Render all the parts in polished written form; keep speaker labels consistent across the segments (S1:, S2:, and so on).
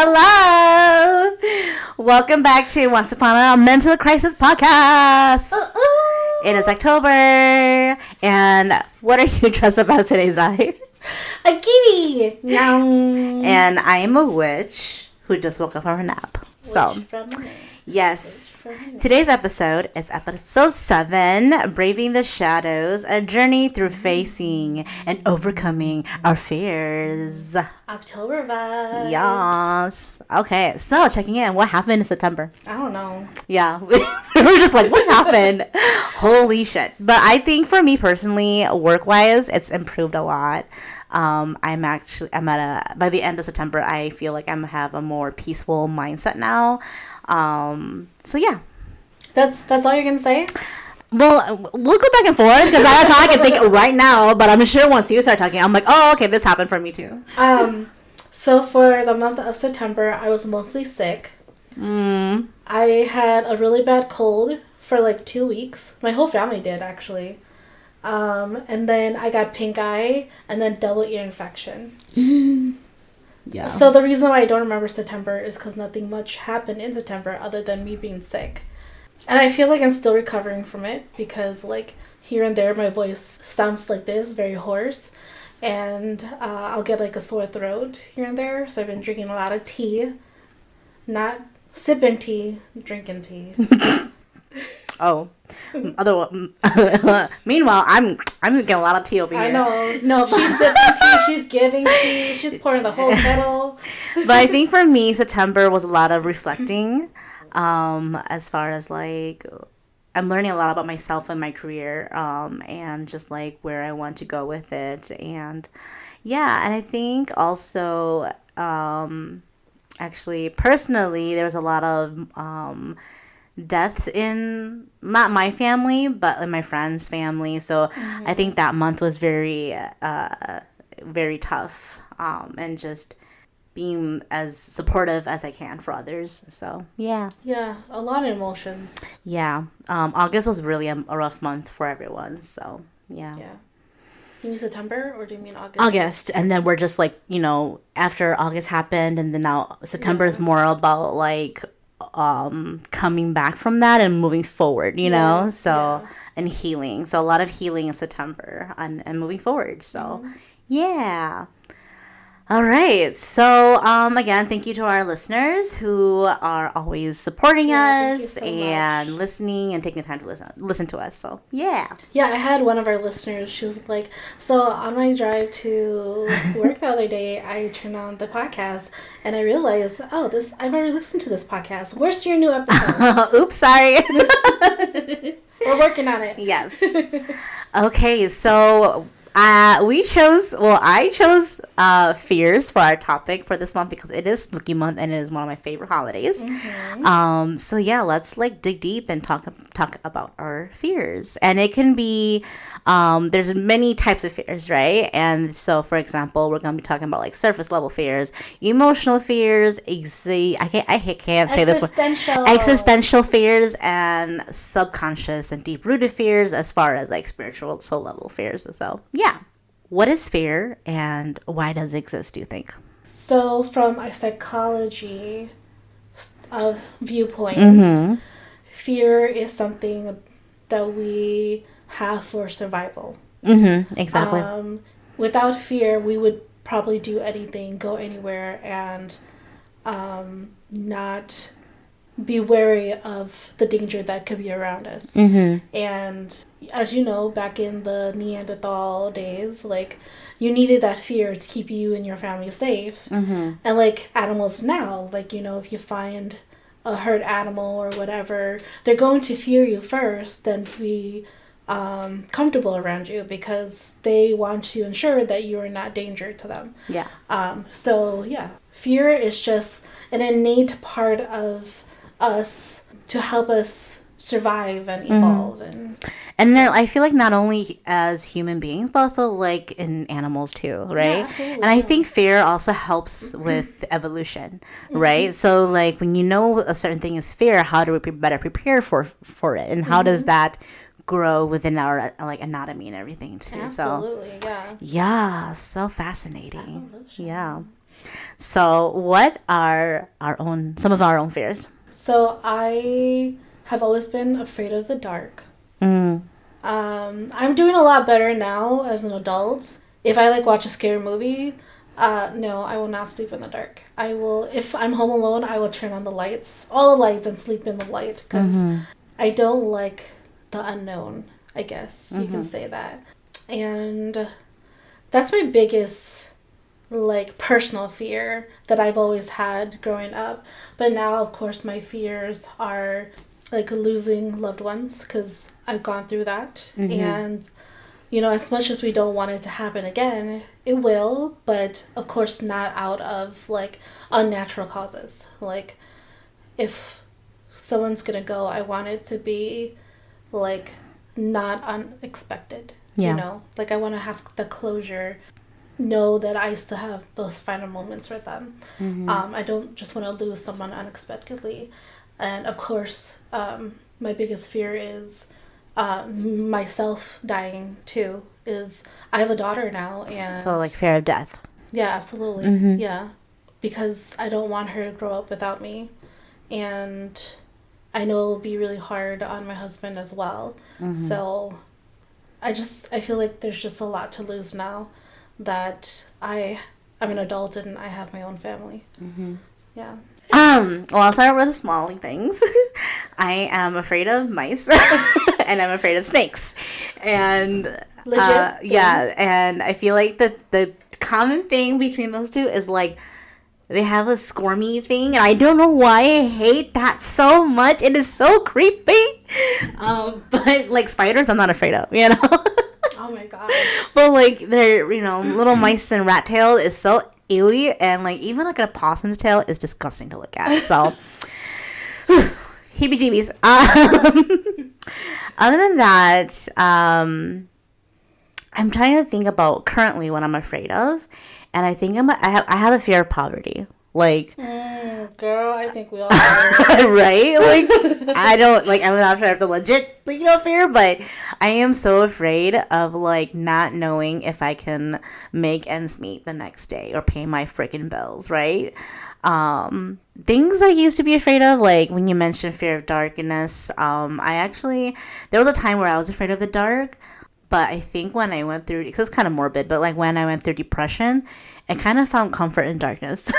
S1: Hello. Welcome back to Once Upon a Mental Crisis podcast. It is October. And what are you dressed up as today, Zai?
S2: A kitty.
S1: And I am a witch who just woke up from her nap. Yes. Today's episode is episode 7, Braving the Shadows, a journey through facing and overcoming our fears.
S2: October vibes.
S1: Yes. Okay, so checking in. What happened in September?
S2: I don't know.
S1: Yeah. We were just like, what happened? Holy shit. But I think for me personally, work-wise, it's improved a lot. I'm at by the end of September, I feel like I have a more peaceful mindset now. So yeah.
S2: That's all you're gonna say?
S1: Well, we'll go back and forth because that's all I can think right now. But I'm sure once you start talking, I'm like, oh, okay, this happened for me too.
S2: So for the month of September, I was mostly sick. I had a really bad cold for like 2 weeks. My whole family did, actually. And then I got pink eye and then double ear infection. Yeah. So the reason why I don't remember September is because nothing much happened in September other than me being sick. And I feel like I'm still recovering from it because like here and there my voice sounds like this, very hoarse. And I'll get like a sore throat here and there. So I've been drinking a lot of tea. Not sipping tea, drinking tea.
S1: Oh. Meanwhile, I'm getting a lot of tea over here.
S2: I know. No, she's sipping tea, she's giving tea, she's pouring the whole kettle.
S1: But I think for me, September was a lot of reflecting. As far as like, I'm learning a lot about myself and my career, and just like where I want to go with it. And yeah, and I think also, actually, personally, there was a lot of deaths in not my family but in my friend's family, so I think that month was very very tough, and just being as supportive as I can for others. So yeah,
S2: a lot of emotions.
S1: August was really a rough month for everyone, so yeah.
S2: You mean September or do you mean August?
S1: August, and then we're just like, after August happened, and then now September is more about like coming back from that and moving forward, and healing. So a lot of healing in September and moving forward. So yeah. All right. So again, thank you to our listeners who are always supporting us and listening and taking the time to listen to us. So yeah.
S2: Yeah, I had one of our listeners. She was like, so on my drive to work the other day, I turned on the podcast and I realized, I've already listened to this podcast. Where's your new episode?
S1: Oops, sorry.
S2: We're working on it.
S1: Yes. Okay, so I chose fears for our topic for this month because it is Spooky Month and it is one of my favorite holidays. So yeah, let's like dig deep and talk about our fears. And it can be there's many types of fears, right? And so for example, we're going to be talking about like surface level fears, emotional fears, I can't say this word. Existential fears, and subconscious and deep rooted fears as far as like spiritual soul level fears. So yeah. What is fear and why does it exist, do you think?
S2: So from a psychology viewpoint, fear is something that we have for survival.
S1: Exactly.
S2: Without fear, we would probably do anything, go anywhere, and not be wary of the danger that could be around us. And as you know, back in the Neanderthal days, like, you needed that fear to keep you and your family safe. And like animals now, like, if you find a herd animal or whatever, they're going to fear you first, then be comfortable around you because they want to ensure that you are not danger to them. So yeah, fear is just an innate part of us to help us survive and evolve.
S1: And then I feel like not only as human beings, but also like in animals too, right?
S2: Yeah,
S1: and I think fear also helps with evolution, right? So like when you know a certain thing is fear, how do we better prepare for it? And how does that grow within our like anatomy and everything too?
S2: Absolutely,
S1: so, yeah, so fascinating.
S2: Evolution.
S1: Yeah. So, what are some of our own fears?
S2: So I have always been afraid of the dark.
S1: Mm.
S2: I'm doing a lot better now as an adult. If I like watch a scary movie, no, I will not sleep in the dark. I will, if I'm home alone, I will turn on the lights, all the lights, and sleep in the light because I don't like the unknown. I guess you can say that, and that's my biggest like personal fear that I've always had growing up. But now, of course, my fears are like losing loved ones because I've gone through that. And, you know, as much as we don't want it to happen again, it will, but of course, not out of like unnatural causes. Like, if someone's gonna go, I want it to be like not unexpected.
S1: Yeah.
S2: You know, like I want to have the closure, know that I still have those final moments with them. I don't just want to lose someone unexpectedly. And of course, my biggest fear is myself dying too. Is I have a daughter now, and
S1: So, like, fear of death.
S2: yeah, absolutely, yeah, because I don't want her to grow up without me, and I know it'll be really hard on my husband as well. So, I feel like there's just a lot to lose now that I'm an adult and I have my own family. Yeah.
S1: Well, I'll start with the small things. I am afraid of mice, and I'm afraid of snakes, and
S2: Legit
S1: yeah,
S2: things.
S1: and I feel like the common thing between those two is like they have a squirmy thing, and I don't know why I hate that so much. It is so creepy. But like spiders, I'm not afraid of, you know.
S2: Oh my god.
S1: But like their, little mice and rat tail is so ewy, and like even like a possum's tail is disgusting to look at. So heebie-jeebies. Other than that, I'm trying to think about currently what I'm afraid of, and I think I have a fear of poverty. Like,
S2: Girl, I think we all are.
S1: right? Like, I don't, like, I'm not sure if it's a legit, fear, but I am so afraid of, like, not knowing if I can make ends meet the next day or pay my freaking bills, right? Things I used to be afraid of, like, when you mentioned fear of darkness, there was a time where I was afraid of the dark, but I think when I went through, because it's kind of morbid, but, like, when I went through depression, I kind of found comfort in darkness.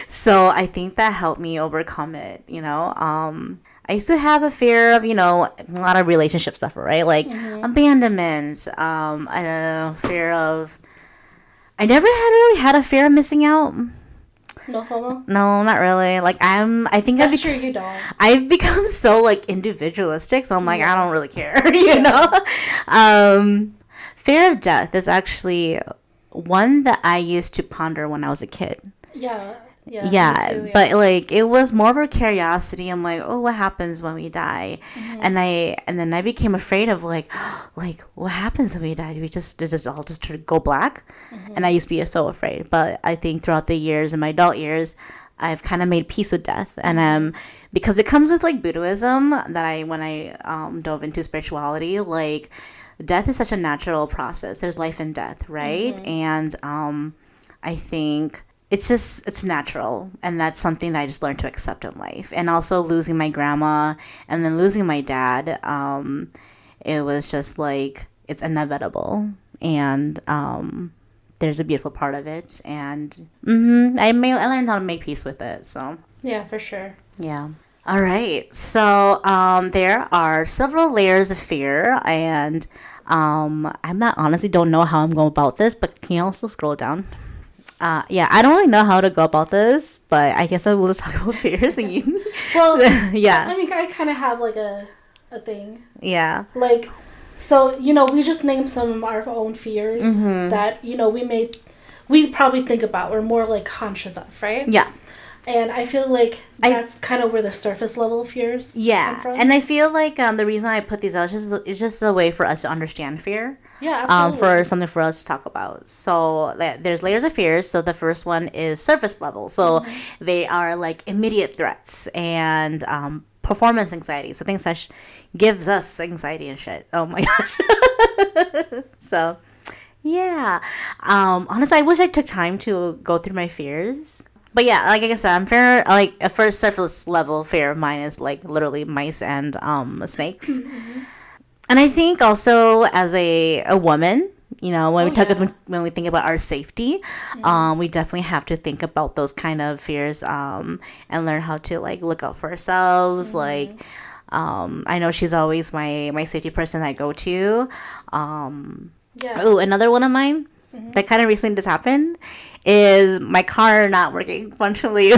S1: So I think that helped me overcome it, I used to have a fear of, a lot of relationship stuff, right? Like abandonment, fear of, I never really had a fear of missing out.
S2: No FOMO?
S1: No, not really. Like, I think
S2: That's true, you don't.
S1: I've become so, like, individualistic, so I'm like, I don't really care, Fear of death is actually one that I used to ponder when I was a kid.
S2: Yeah. Yeah,
S1: Yeah,
S2: me too, yeah.
S1: but like it was more of a curiosity. I'm like, oh, what happens when we die? And then I became afraid of like what happens when we die? Does it all just go black? And I used to be so afraid. But I think throughout the years, in my adult years, I've kind of made peace with death, and because it comes with like Buddhism that when I dove into spirituality, like death is such a natural process. There's life and death, right? And I think it's natural, and that's something that I just learned to accept in life. And also losing my grandma and then losing my dad, it was just like it's inevitable, and there's a beautiful part of it, and I learned how to make peace with it. So
S2: Yeah, for sure.
S1: yeah. All right. So there are several layers of fear, and honestly don't know how I'm going about this, but can you also scroll down? Yeah, I don't really know how to go about this, but I guess I will just talk about fears. And you,
S2: Well,
S1: yeah,
S2: I mean, I kind of have like a thing.
S1: yeah,
S2: Like, so, we just named some of our own fears that, we probably think about. We're more like conscious of, right?
S1: yeah.
S2: And I feel like that's kind of where the surface level fears come from.
S1: And I feel like the reason I put these out is just a way for us to understand fear.
S2: Yeah, absolutely.
S1: For something for us to talk about. So there's layers of fears. So the first one is surface level. So they are like immediate threats and performance anxiety. So things that gives us anxiety and shit. Oh my gosh. So Yeah. Honestly, I wish I took time to go through my fears. But yeah, like I said, I'm fair. Like a first surface level fear of mine is like literally mice and snakes.
S2: Mm-hmm.
S1: And I think also as a woman, when
S2: Oh yeah.
S1: when we think about our safety,
S2: Mm-hmm.
S1: we definitely have to think about those kind of fears, and learn how to like look out for ourselves.
S2: Mm-hmm.
S1: Like, I know she's always my safety person I go to. Um,
S2: Yeah.
S1: oh, another one of mine
S2: Mm-hmm.
S1: that kind of recently just happened is my car not working functionally.
S2: Yeah,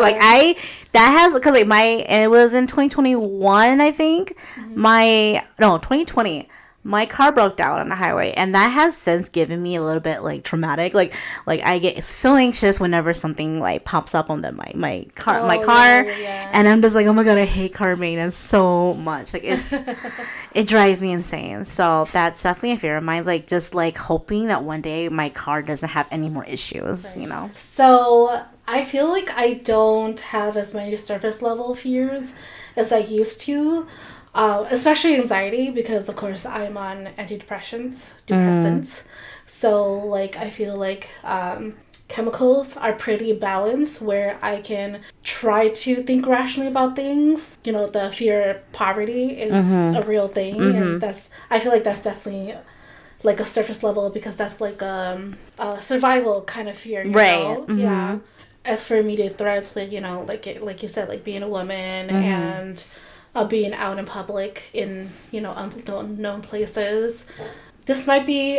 S1: Like
S2: yeah.
S1: I that has because like my it was in 2021 I think
S2: Mm-hmm.
S1: my no 2020 my car broke down on the highway, and that has since given me a little bit like traumatic, like I get so anxious whenever something like pops up on my
S2: Oh yeah,
S1: car,
S2: yeah, yeah.
S1: and I'm just like, oh my god, I hate car maintenance so much. Like it drives me insane. So that's definitely a fear of mine. Like just like hoping that one day my car doesn't have any more issues.
S2: Right. So I feel like I don't have as many surface level fears as I used to, especially anxiety because of course I'm on depressants. So like I feel like chemicals are pretty balanced where I can try to think rationally about things. You know, the fear of poverty is a real thing, and that's I feel like that's definitely like a surface level because that's like a survival kind of fear, you
S1: Right.
S2: know? Yeah. As for immediate threats, like like you said, like being a woman and being out in public in unknown places, this might be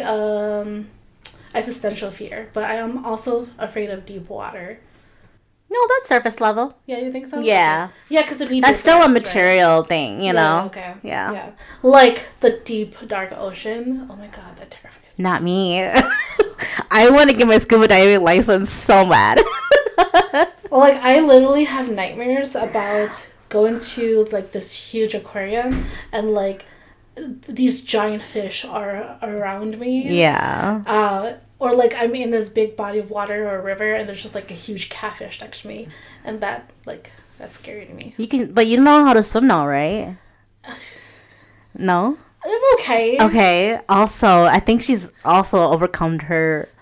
S2: existential fear. But I am also afraid of deep water.
S1: No, that's surface level.
S2: Yeah, you think so?
S1: Yeah.
S2: Okay. Yeah, because immediate
S1: That's still a
S2: threats, right?
S1: material thing, you
S2: Yeah.
S1: know?
S2: Okay.
S1: Yeah.
S2: Yeah. Like the deep dark ocean. Oh my god, that terrifies me.
S1: Not me. I want to get my scuba diving license so bad.
S2: Well, like I literally have nightmares about going to like this huge aquarium and like these giant fish are around me.
S1: Yeah.
S2: Or like I'm in this big body of water or river and there's just like a huge catfish next to me, and that's scary to me.
S1: But you know how to swim now, right? No?
S2: I'm okay.
S1: Okay. Also, I think she's also overcome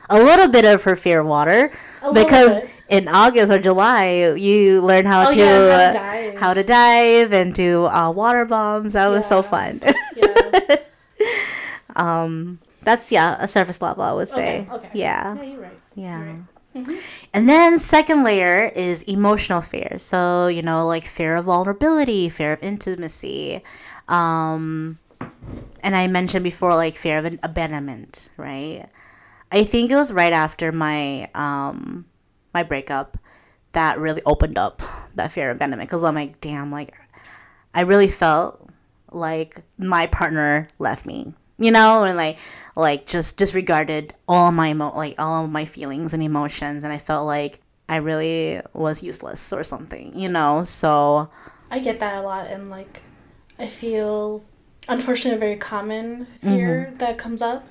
S1: a little bit of her fear of water,
S2: A little
S1: because
S2: bit.
S1: in August or July you learn
S2: Oh yeah, how to dive.
S1: how to dive and do water bombs. That was so
S2: Yeah.
S1: fun.
S2: Yeah.
S1: That's a surface level, I would say.
S2: Okay. Okay.
S1: Yeah.
S2: Yeah, you're right.
S1: Yeah.
S2: You're right. Mm-hmm.
S1: And then second layer is emotional fear. So, like fear of vulnerability, fear of intimacy. Um, and I mentioned before, like fear of abandonment, right? I think it was right after my breakup that really opened up that fear of abandonment, because I'm like, damn, like I really felt like my partner left me, and like just disregarded all of my feelings and emotions, and I felt like I really was useless or something, So
S2: I get that a lot, and like I feel unfortunately a very common fear that comes up.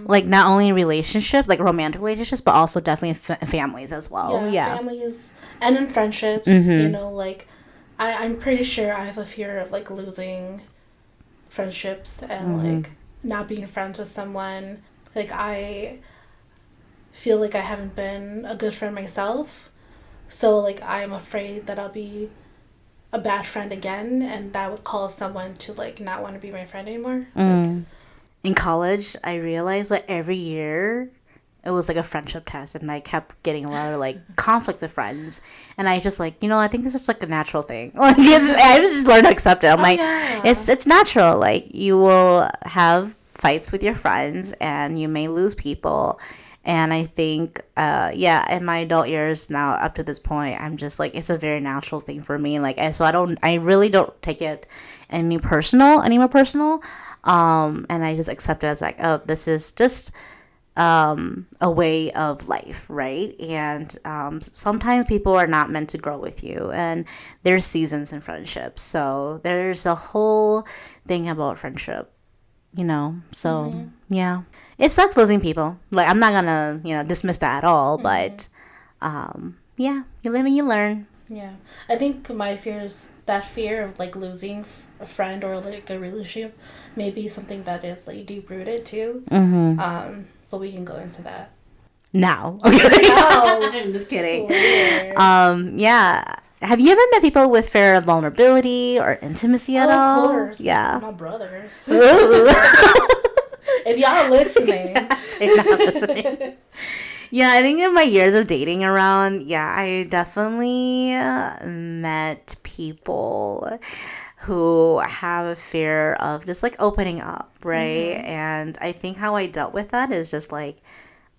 S1: like not only in relationships, like romantic relationships, but also definitely in families as well. Yeah.
S2: Families and in friendships, like I'm pretty sure I have a fear of like losing friendships and like not being friends with someone. Like I feel like I haven't been a good friend myself. So like I'm afraid that I'll be a bad friend again, and that would cause someone to like not want to be my friend anymore. Like,
S1: In college, I realized that every year it was like a friendship test, and I kept getting a lot of like conflicts with friends, and I just like, I think this is like a natural thing. Like I just learned to accept it. I'm like,
S2: yeah.
S1: it's natural. Like you will have fights with your friends, and you may lose people. And I think, in my adult years now, up to this point, I'm just like, it's a very natural thing for me. Like, I really don't take it any more personal. And I just accept it as like, oh, this is just a way of life, right? And sometimes people are not meant to grow with you, and there's seasons in friendships. So there's a whole thing about friendship, So yeah, it sucks losing people. Like I'm not gonna dismiss that at all, but you live and you learn.
S2: Yeah, I think my fear is that fear of like losing a friend or like a relationship may be something that is like deep rooted too. But we can go into that
S1: now.
S2: No.
S1: I'm just kidding.
S2: Weird.
S1: Yeah. Have you ever met people with fear of vulnerability or intimacy at all?
S2: Of course.
S1: Yeah.
S2: My brothers.
S1: Ooh.
S2: If y'all listening.
S1: They're not listening. Yeah, I think in my years of dating around, I definitely met people who have a fear of just like opening up, right? And I think how I dealt with that is just like,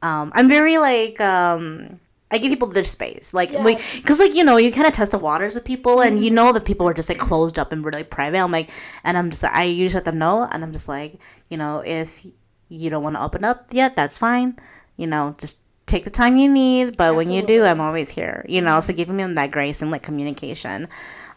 S1: I'm very like, I give people their space, like, because like you kind of test the waters with people, and that people are just like closed up and really private. I'm just like, I usually let them know, and I'm just like, if you don't want to open up yet, that's fine, just take the time you need, but when you do, I'm always here, so giving them that grace and like communication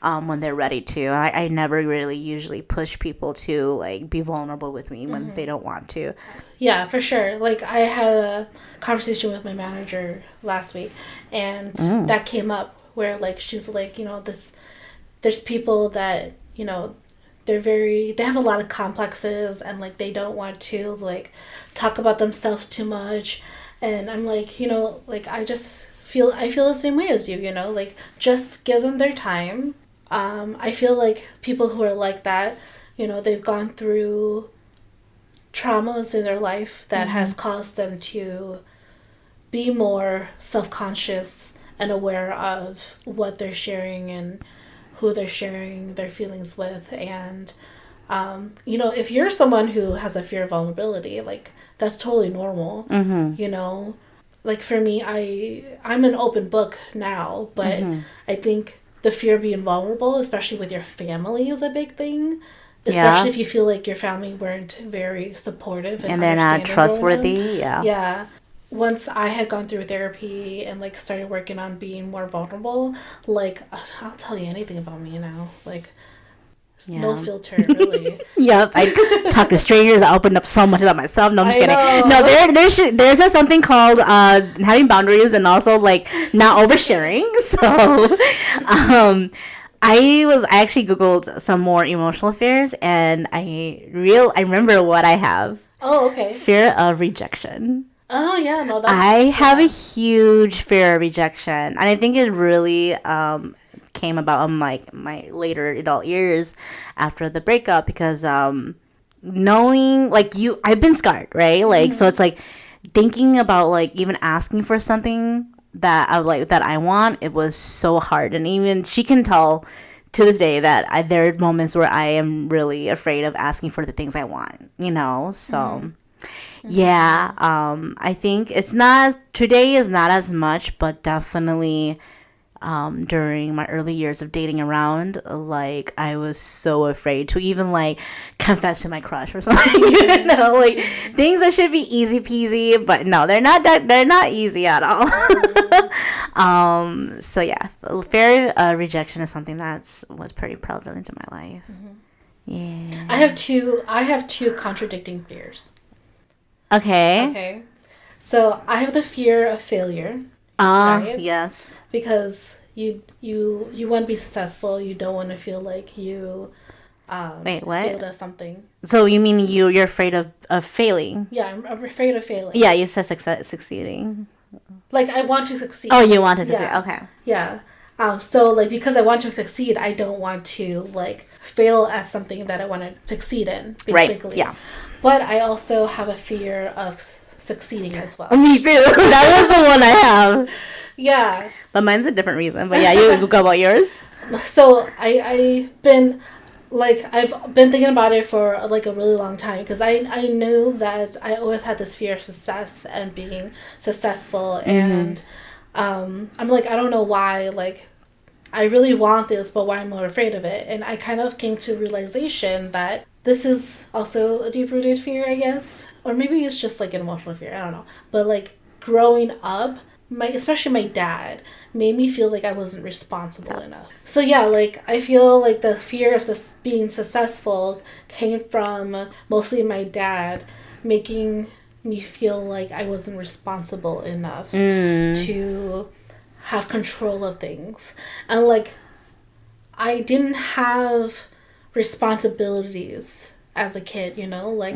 S1: when they're ready to. I never really usually push people to like be vulnerable with me when they don't want to.
S2: Yeah, for sure. Like I had a conversation with my manager last week, and that came up where like she's like, there's people that they have a lot of complexes, and like they don't want to like talk about themselves too much. And I'm like, like I feel the same way as you, like just give them their time. I feel like people who are like that, they've gone through traumas in their life that has caused them to be more self-conscious and aware of what they're sharing and who they're sharing their feelings with. And if you're someone who has a fear of vulnerability, like that's totally normal. Like for me, I'm an open book now, but I think the fear of being vulnerable, especially with your family, is a big thing. Especially if you feel like your family weren't very supportive and
S1: they're not trustworthy.
S2: Yeah. Once I had gone through therapy and like started working on being more vulnerable, like I'll tell you anything about me now. Like no filter, really.
S1: Yep, I talk to strangers. I opened up so much about myself. No, I'm just kidding. No, there's something called having boundaries and also like not oversharing. So, I actually Googled some more emotional fears, and I remember what I have.
S2: Oh, okay.
S1: Fear of rejection.
S2: Oh yeah, no.
S1: I have a huge fear of rejection, and I think it really came about in like my later adult years after the breakup, because knowing like I've been scarred, right? Like so it's like thinking about like even asking for something that I want, it was so hard. And even she can tell to this day that there are moments where I am really afraid of asking for the things I want, so I think today is not as much, but definitely during my early years of dating around, like I was so afraid to even like confess to my crush or something, like things that should be easy peasy, but no, they're not easy at all. So yeah, fear rejection is something was pretty prevalent in my life. Yeah.
S2: I have two contradicting fears.
S1: Okay.
S2: So I have the fear of failure.
S1: Right? Yes.
S2: Because you want to be successful. You don't want to feel like you
S1: wait, what?
S2: failed at something.
S1: So you mean you're afraid of failing?
S2: Yeah, I'm afraid of failing.
S1: Yeah, you said succeeding.
S2: Like I want to succeed.
S1: Oh, you want to succeed. Okay.
S2: Yeah. So like because I want to succeed, I don't want to like fail at something that I want to succeed in. Basically.
S1: Right. Yeah.
S2: But I also have a fear of succeeding as well.
S1: Me too. That was the one I have.
S2: Yeah.
S1: But mine's a different reason. But yeah, you go about yours.
S2: So I've been thinking about it for like a really long time, because I knew that I always had this fear of success and being successful, and I'm like, I don't know why, like I really want this, but why am I afraid of it? And I kind of came to realization that this is also a deep-rooted fear, I guess. Or maybe it's just like an emotional fear, I don't know. But like growing up, especially my dad made me feel like I wasn't responsible enough. So yeah, like I feel like the fear of being successful came from mostly my dad making me feel like I wasn't responsible enough to have control of things. And like I didn't have responsibilities as a kid, you know? Like,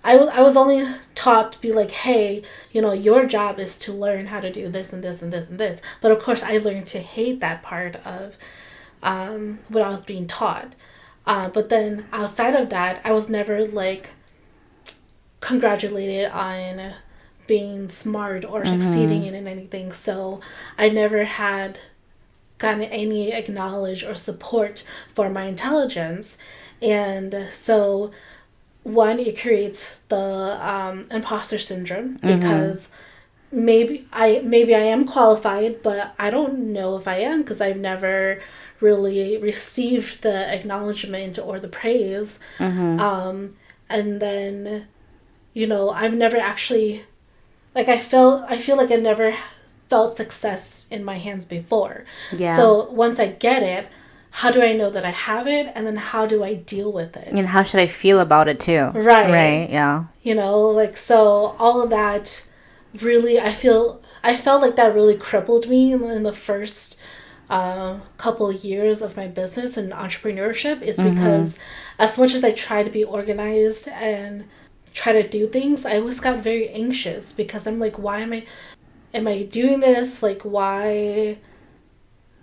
S2: I was only taught to be like, hey, you know, your job is to learn how to do this and this and this and this. But of course, I learned to hate that part of what I was being taught. But then outside of that, I was never like congratulated on being smart or succeeding in anything. So I never had gotten any acknowledge or support for my intelligence. And so one, it creates the imposter syndrome because maybe I am qualified, but I don't know if I am because I've never really received the acknowledgement or the praise. And then, you know, I've never actually, like, I feel like I never felt success in my hands before.
S1: Yeah.
S2: So once I get it, how do I know that I have it? And then how do I deal with it?
S1: And how should I feel about it too? Right, yeah.
S2: You know, like, so all of that really, I felt like that really crippled me in the first couple of years of my business and entrepreneurship is because as much as I try to be organized and try to do things, I always got very anxious because I'm like, why am I doing this? Like, why...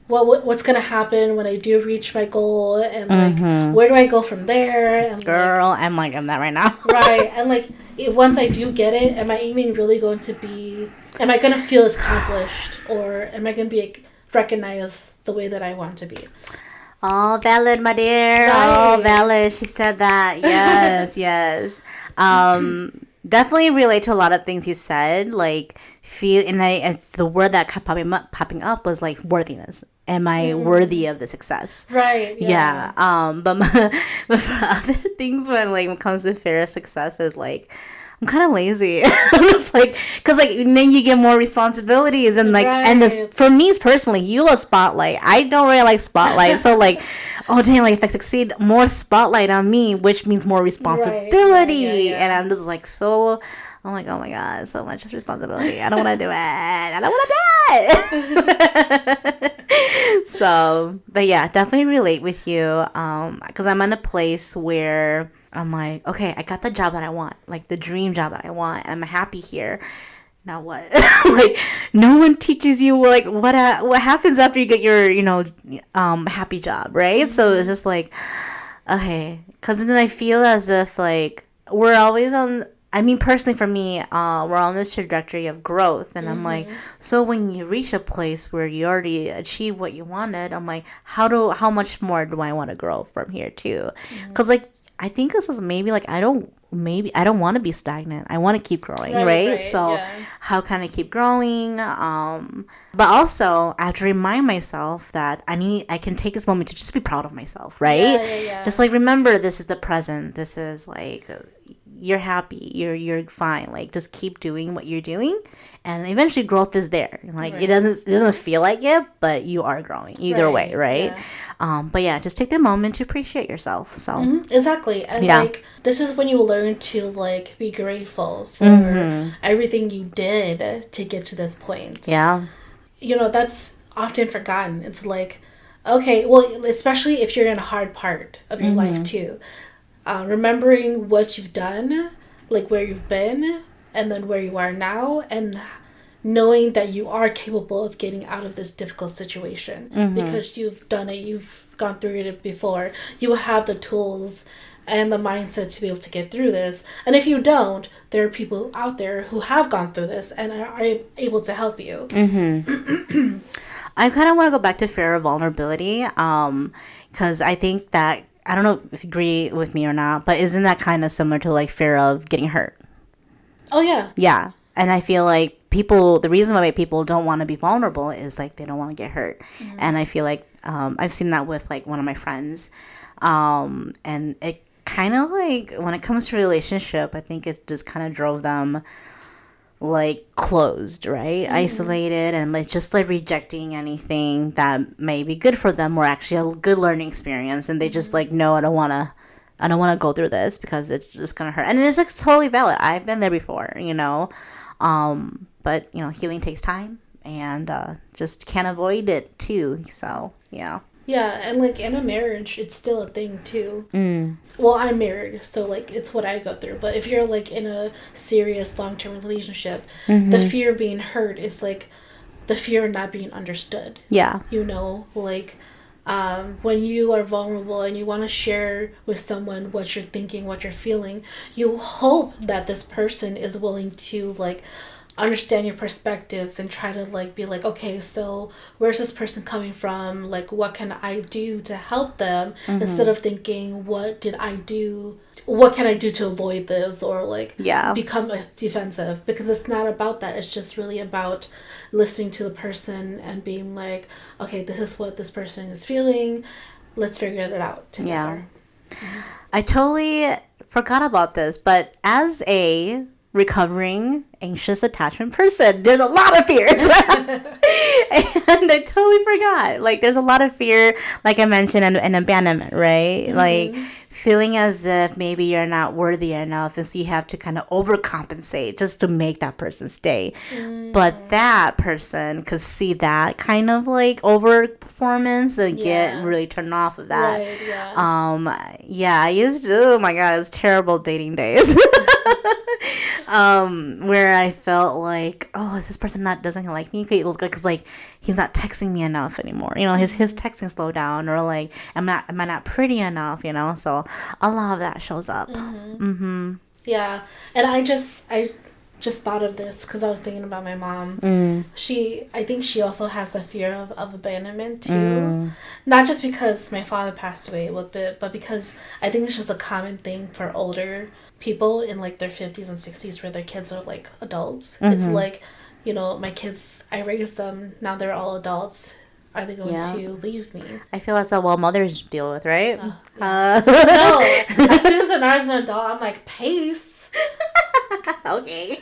S2: what's gonna happen when I do reach my goal, and like where do I go from there? And
S1: girl, like, I'm like in that right now.
S2: Right, and like once I do get it, am I even really going to be? Am I gonna feel accomplished, or am I gonna be like, recognized the way that I want to be?
S1: All valid, my dear.
S2: Right.
S1: All valid. She said that. Yes, yes. Definitely relate to a lot of things you said. Like and the word that kept popping up was like worthiness. Am I worthy of the success?
S2: Right.
S1: Yeah. But but for other things, when it comes to fear of success, is like, I'm kind of lazy. I'm just like, because like then you get more responsibilities and like and this for me personally, you love spotlight. I don't really like spotlight, so like, oh damn, like if I succeed, more spotlight on me, which means more responsibility, and I'm just like so. I'm like, oh my god, so much responsibility. I don't want to do it. I don't want to do it. So, but yeah, definitely relate with you. Because I'm in a place where I'm like, okay, I got the job that I want, like the dream job that I want, and I'm happy here. Now what? Like, no one teaches you like what happens after you get your happy job, right? So it's just like, okay, because then I feel as if like we're always on. I mean, personally for me, we're on this trajectory of growth. And I'm like, so when you reach a place where you already achieved what you wanted, I'm like, how much more do I want to grow from here too? Because like, I think this is maybe like, I don't want to be stagnant. I want to keep growing, right? So how can I keep growing? But also I have to remind myself that I can take this moment to just be proud of myself, right? Just like, remember, this is the present. This is like, you're happy, you're fine, like just keep doing what you're doing, and eventually growth is there. Like it doesn't feel like it, but you are growing either way, right? But yeah, just take the moment to appreciate yourself. So
S2: exactly. And like, this is when you learn to like be grateful for everything you did to get to this point. You know, that's often forgotten. It's like, okay, well, especially if you're in a hard part of your life too. Remembering what you've done, like where you've been, and then where you are now, and knowing that you are capable of getting out of this difficult situation because you've done it, you've gone through it before, you have the tools and the mindset to be able to get through this. And if you don't, there are people out there who have gone through this and are able to help you.
S1: I kind of want to go back to fear of vulnerability, because I think that, I don't know if you agree with me or not, but isn't that kind of similar to like fear of getting hurt?
S2: Oh, yeah.
S1: Yeah. And I feel like the reason why people don't want to be vulnerable is like they don't want to get hurt. And I feel like I've seen that with like one of my friends. And it kind of like, when it comes to relationship, I think it just kind of drove them like closed, right? Isolated, and like just like rejecting anything that may be good for them or actually a good learning experience, and they just like, no, I don't want to go through this because it's just gonna hurt. And it's like totally valid. I've been there before, but healing takes time, and just can't avoid it too. So yeah.
S2: Yeah, and like in a marriage, it's still a thing too.
S1: Mm.
S2: Well, I'm married, so like it's what I go through. But if you're like in a serious long term relationship, the
S1: Mm-hmm.
S2: fear of being hurt is like the fear of not being understood.
S1: Yeah.
S2: You know, like when you are vulnerable and you want to share with someone what you're thinking, what you're feeling, you hope that this person is willing to like understand your perspective and try to like be like, okay, so where's this person coming from, like what can I do to help them, instead of thinking what can I do to avoid this, or like
S1: Yeah.
S2: become defensive, because it's not about that. It's just really about listening to the person and being like, okay, this is what this person is feeling, let's figure it out together.
S1: I totally forgot about this, but as a recovering anxious attachment person, there's a lot of fears. And I totally forgot. Like, there's a lot of fear, like I mentioned, and abandonment, right? Like, feeling as if maybe you're not worthy enough, and so you have to kind of overcompensate just to make that person stay. But that person could see that kind of like over performance and get really turned off of that.
S2: Right, yeah.
S1: Yeah, I used to, oh my god, it's terrible dating days. Where I felt like, oh, is this person doesn't like me? Because like he's not texting me enough anymore. You know, his texting slowed down, or like am I not pretty enough? You know, so a lot of that shows up.
S2: Yeah, and I just thought of this because I was thinking about my mom. I think she also has the fear of abandonment too. Not just because my father passed away with it, but because I think it's just a common thing for older people in like their 50s and 60s where their kids are like adults. It's like, you know, my kids, I raised them, now they're all adults. Are they going to leave me?
S1: I feel that's what mothers deal with, right?
S2: No, as soon as Anar's an adult, I'm like, pace.
S1: Okay.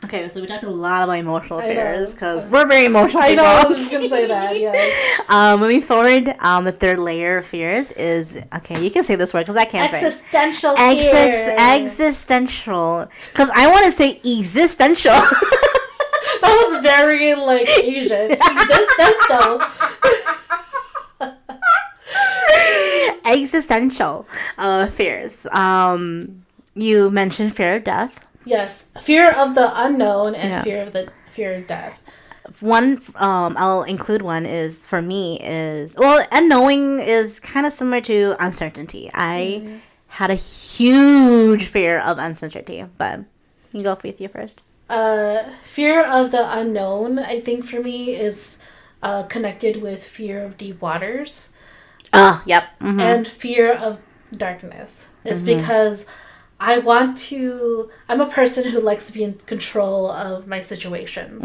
S1: Okay, so we talked a lot about emotional fears because we're very emotional people.
S2: I know, I was just gonna say that. Yeah.
S1: Moving forward, the third layer of fears is, okay, you can say this word because I can't say
S2: existential fear.
S1: Existential, because I want to say existential.
S2: That was very like Asian. Existential.
S1: Existential fears. You mentioned fear of death.
S2: Yes, fear of the unknown and fear of death.
S1: One, I'll include one is, for me, is, well, unknowing is kind of similar to uncertainty. I had a huge fear of uncertainty, but you can go with you first.
S2: Fear of the unknown, I think for me, is connected with fear of deep waters.
S1: Yep.
S2: And fear of darkness. It's because I'm a person who likes to be in control of my situations.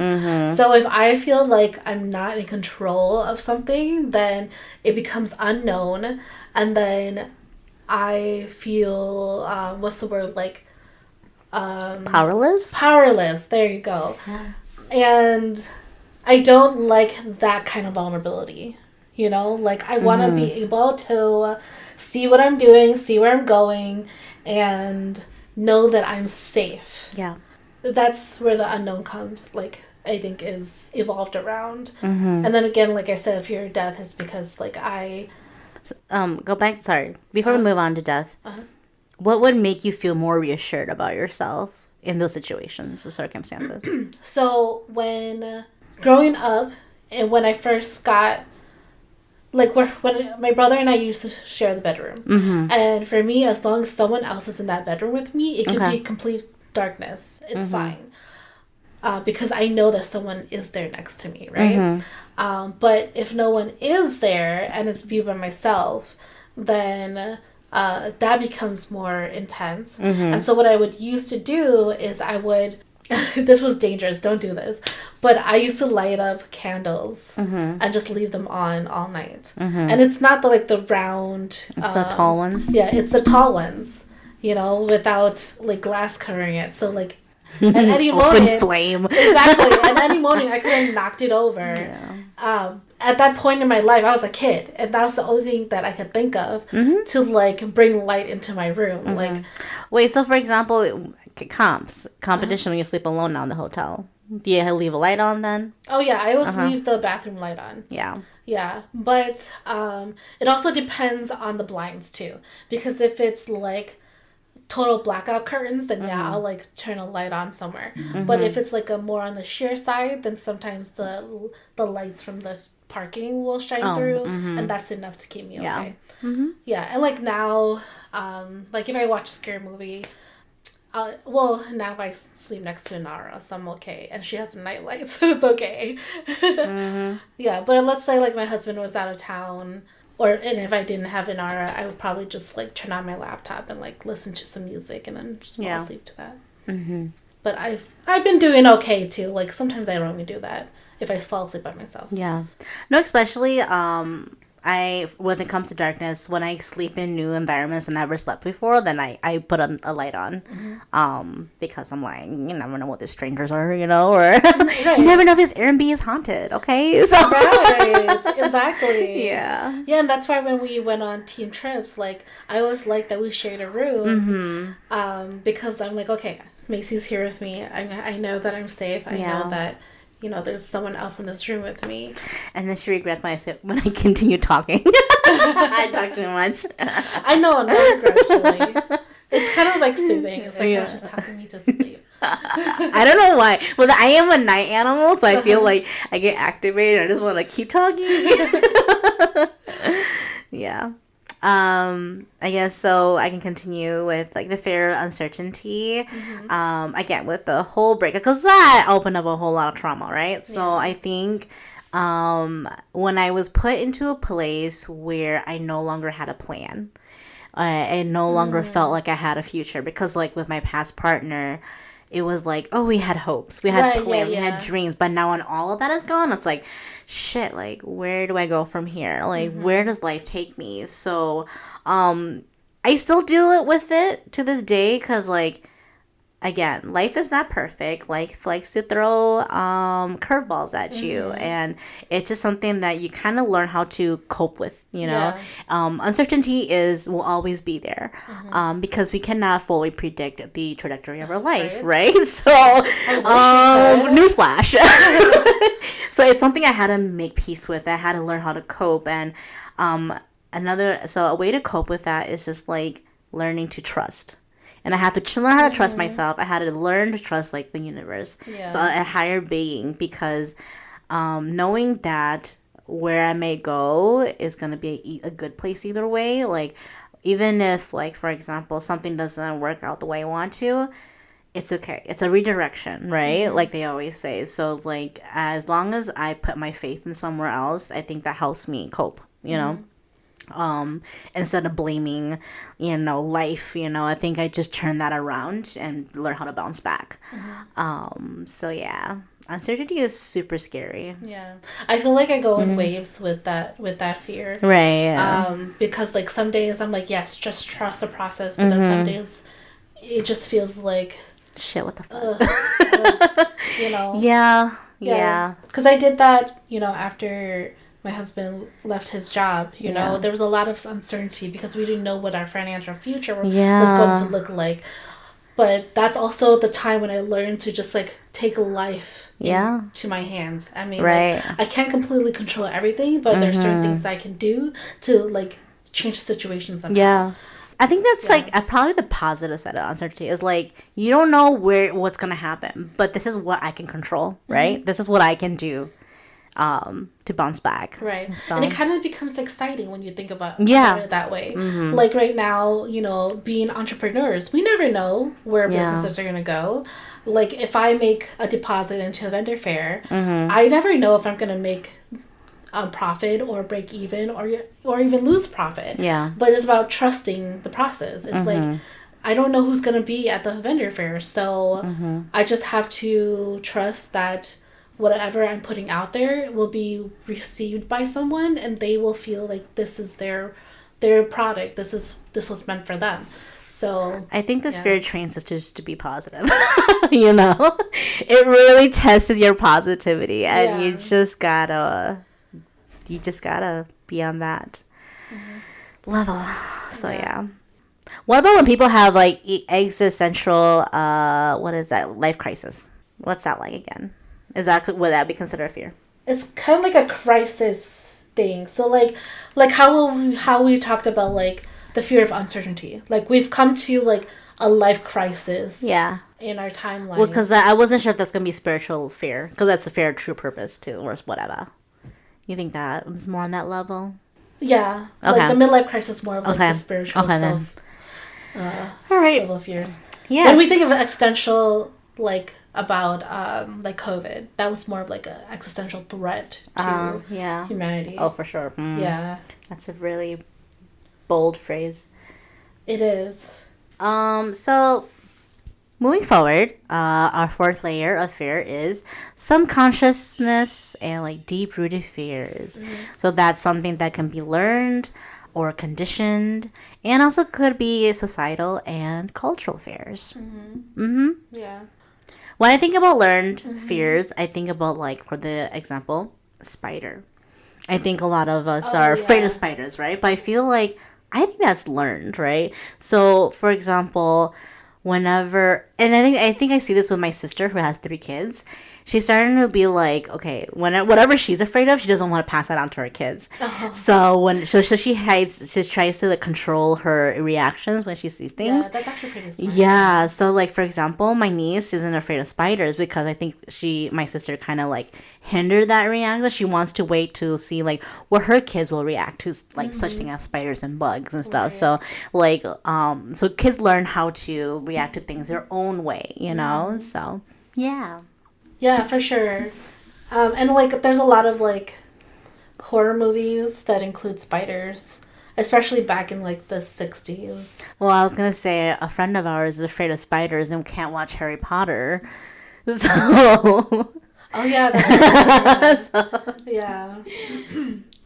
S2: So if I feel like I'm not in control of something, then it becomes unknown. And then I feel, what's the word, like...
S1: Powerless?
S2: Powerless, there you go. And I don't like that kind of vulnerability. You know, like I want to be able to see what I'm doing, see where I'm going, and know that I'm safe.
S1: Yeah.
S2: That's where the unknown comes, like, I think is evolved around. And then again, like I said, fear of death is because, like,
S1: go back, sorry, before we move on to death, what would make you feel more reassured about yourself in those situations or circumstances?
S2: So when growing up and when I first got, like, when my brother and I used to share the bedroom, and for me, as long as someone else is in that bedroom with me, it can be complete darkness. It's fine, because I know that someone is there next to me, right? But if no one is there and it's me by myself, then that becomes more intense. And so what I would used to do is I would this was dangerous, don't do this, but I used to light up candles and just leave them on all night. And it's not the round,
S1: it's the tall ones.
S2: Yeah, it's the tall ones, you know, without like glass covering it. So like at any moment,
S1: open flame.
S2: Exactly. At any moment I could have knocked it over. At that point in my life, I was a kid, and that was the only thing that I could think of to like bring light into my room. Like,
S1: wait, so for example, competition when you sleep alone now in the hotel. Do you leave a light on then?
S2: Oh yeah, I always leave the bathroom light on.
S1: Yeah.
S2: Yeah, but it also depends on the blinds too, because if it's like total blackout curtains, then yeah, I'll like turn a light on somewhere. But if it's like a more on the sheer side, then sometimes the lights from the parking will shine through, and that's enough to keep me okay. Yeah, and like now, like if I watch a scary movie, well, now I sleep next to Nara, so I'm okay. And she has a nightlight, so it's okay. Yeah, but let's say, like, my husband was out of town, and if I didn't have Inara, I would probably just, like, turn on my laptop and, like, listen to some music and then just fall asleep to that. But I've been doing okay, too. Like, sometimes I don't even do that if I fall asleep by myself.
S1: Yeah. No, especially, when it comes to darkness, when I sleep in new environments and never slept before, then I put a light on, because I'm like, you never know what the strangers are, or you never know if this Airbnb is haunted. Okay, so
S2: right, exactly.
S1: Yeah,
S2: and that's why when we went on team trips, like I always liked that we shared a room, because I'm like, okay, Macy's here with me. I know that I'm safe. I know that. There's someone else in this room with me.
S1: And then she regrets when I continue talking. I talk too much.
S2: I know, no regrets, really. It's kind of like soothing. It's like, she's talking me to sleep.
S1: I don't know why. Well, I am a night animal, so I feel like I get activated. I just want to keep talking. Yeah. I guess so I can continue with like the fear of uncertainty. Again, with the whole breakup, because that opened up a whole lot of trauma, right? So I think when I was put into a place where I no longer had a plan, I no longer felt like I had a future, because like with my past partner, it was like, oh, we had hopes, we had plans, we had dreams, but now when all of that is gone, it's like, shit, like where do I go from here? Like where does life take me? So I still deal with it to this day, because like, again, life is not perfect. Life likes to throw curveballs at you, and it's just something that you kind of learn how to cope with. Uncertainty will always be there, because we cannot fully predict the trajectory of our life, right? So, newsflash. So it's something I had to make peace with. I had to learn how to cope, and a way to cope with that is just like learning to trust. And I had to learn how to trust myself. I had to learn to trust like the universe, so a higher being, because knowing that where I may go is gonna be a good place either way. Like even if, like for example, something doesn't work out the way I want to, it's okay. It's a redirection, right? Like they always say. So like as long as I put my faith in somewhere else, I think that helps me cope. Instead of blaming, life, I think I just turn that around and learn how to bounce back. So yeah, uncertainty is super scary.
S2: Yeah, I feel like I go in waves with that fear,
S1: right? Yeah.
S2: Because like some days I'm like, yes, just trust the process, but then some days it just feels like,
S1: shit, what the fuck. Yeah,
S2: because I did that after my husband left his job, there was a lot of uncertainty because we didn't know what our financial future was going to look like. But that's also the time when I learned to just like take life into my hands. I mean, like, I can't completely control everything, but there's certain things that I can do to like change the situation somehow.
S1: Yeah. I think that's like probably the positive side of uncertainty is like you don't know what's gonna happen, but this is what I can control, right? This is what I can do to bounce back,
S2: right? So. And it kind of becomes exciting when you think about it that way. Like right now, being entrepreneurs, we never know where businesses are gonna go. Like if I make a deposit into a vendor fair, I never know if I'm gonna make profit or break even or even lose profit. But it's about trusting the process. It's like I don't know who's gonna be at the vendor fair, so I just have to trust that whatever I'm putting out there will be received by someone, and they will feel like this is their product. This was meant for them. So
S1: I think the spirit trains us just to be positive. It really tests your positivity, and you just gotta be on that level. So yeah. What about when people have like existential life crisis? What's that like again? Would that be considered a fear?
S2: It's kind of like a crisis thing. So how we talked about like the fear of uncertainty. Like we've come to like a life crisis.
S1: Yeah.
S2: In our timeline.
S1: Well, because I wasn't sure if that's gonna be spiritual fear, because that's a fear of true purpose too, or whatever. You think that was more on that level?
S2: Yeah.
S1: Okay.
S2: Like the midlife crisis more of like the spiritual self.
S1: All right.
S2: Level of fears.
S1: Yes.
S2: When we think of existential, like about like COVID, that was more of like an existential threat to humanity.
S1: Oh, for sure.
S2: Yeah.
S1: That's a really bold phrase.
S2: It is.
S1: So moving forward, our fourth layer of fear is some consciousness and like deep-rooted fears. So that's something that can be learned or conditioned, and also could be societal and cultural fears.
S2: Yeah.
S1: When I think about learned fears, I think about, like, for the example, spider. I think a lot of us are afraid of spiders, right? But I think that's learned, right? So, for example, whenever, and I think I see this with my sister who has 3 kids. She's starting to be like, okay, whatever she's afraid of, she doesn't want to pass that on to her kids. So she hides, she tries to like control her reactions when she sees things.
S2: Yeah, that's actually pretty smart.
S1: Yeah, so like for example, my niece isn't afraid of spiders because I think my sister kind of like hindered that reaction. She wants to wait to see like what her kids will react to, like such thing as spiders and bugs and stuff. Right. So like so kids learn how to react to things their own way, you know. So yeah.
S2: Yeah, for sure. And like there's a lot of like horror movies that include spiders, especially back in like the 60s.
S1: Well, I was gonna say a friend of ours is afraid of spiders and can't watch Harry Potter. So
S2: oh yeah, that's yeah.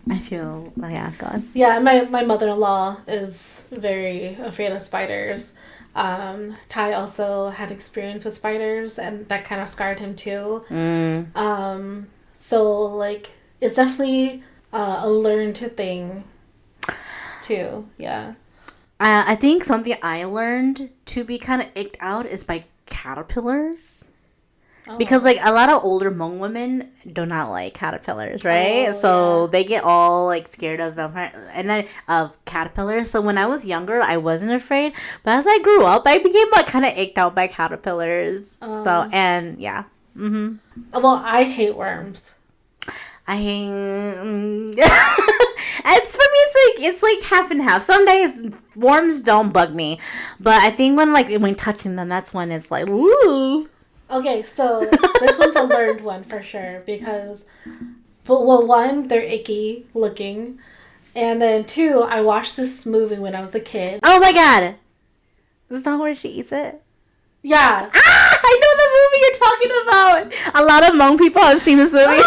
S1: I feel God.
S2: Yeah, my mother-in-law is very afraid of spiders. Ty also had experience with spiders, and that kind of scarred him too. So like it's definitely a learned thing too. Yeah.
S1: I think something I learned to be kind of icked out is by caterpillars. Because like a lot of older Hmong women do not like caterpillars, right? So they get all like scared of them and then of caterpillars. So when I was younger, I wasn't afraid, but as I grew up, I became like kind of icked out by caterpillars. So and yeah. Well,
S2: I hate worms.
S1: I hate. It's for me. It's like half and half. Some days worms don't bug me, but I think when touching them, that's when it's like woo.
S2: Okay, so this one's a learned one for sure because, one, they're icky looking, and then 2, I watched this movie when I was a kid.
S1: Oh my god! This is not where she eats it?
S2: Yeah.
S1: Ah! I know the movie you're talking about! A lot of Hmong people have seen this movie.